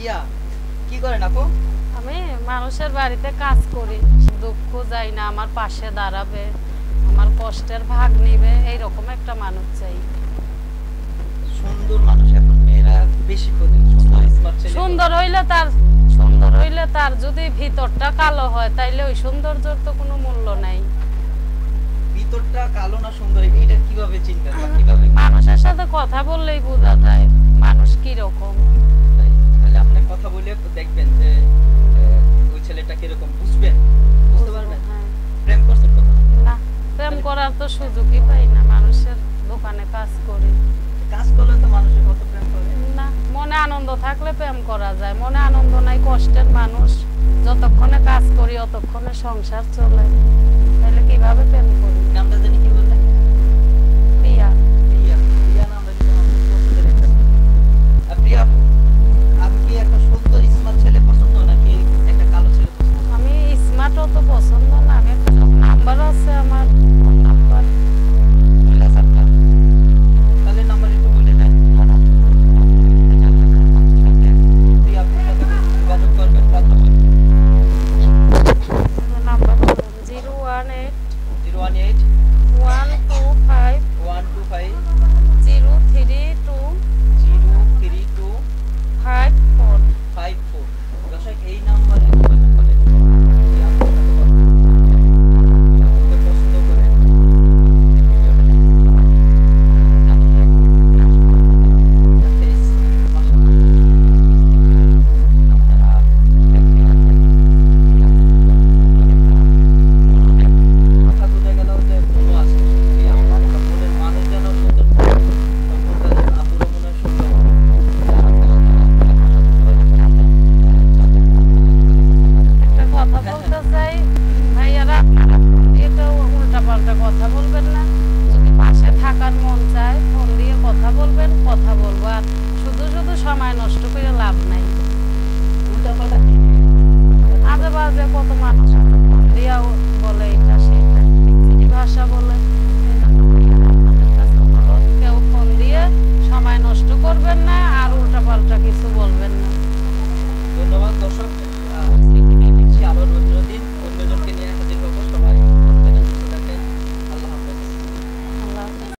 ইয়া কি করেন আপু? আমি মানুষের বাড়িতে কাজ করি, দুঃখ যাই না, আমার পাশে দাঁড়াবে, আমার কষ্টের ভাগ নিবে, এইরকম একটা মানুষ চাই। সুন্দর মানুষ এখন মেয়েরা বেশি খোঁজে, সুন্দর স্মার্ট ছেলে। সুন্দর হইলে তার যদি ভিতরটা কালো হয় তাইলে ওই সৌন্দর্যের তো কোনো মূল্য নাই। ভিতরটা কালো না সুন্দর এটা কিভাবে চিনবেন বা কিভাবে? মানুষের সাথে কথা বললেই বোঝা যায় মানুষ কি রকম। তাহলে আপনি কথা বলে দেখবেন যে ওই ছেলেটা কি রকম বুঝবেন, বুঝতে পারবেন। হ্যাঁ। প্রেম করছেন কখনো? না, প্রেম করার তো সুযোগই পাই না, মানুষের দোকানে কাজ করি। কাজ করলে তো মানুষের কত প্রেম করে। না, মনে আনন্দ থাকলে প্রেম করা যায়, মনে আনন্দ নাই, কষ্টের মানুষ, যতক্ষণে কাজ করি অতক্ষণে সংসার চলে, তাহলে কিভাবে প্রেম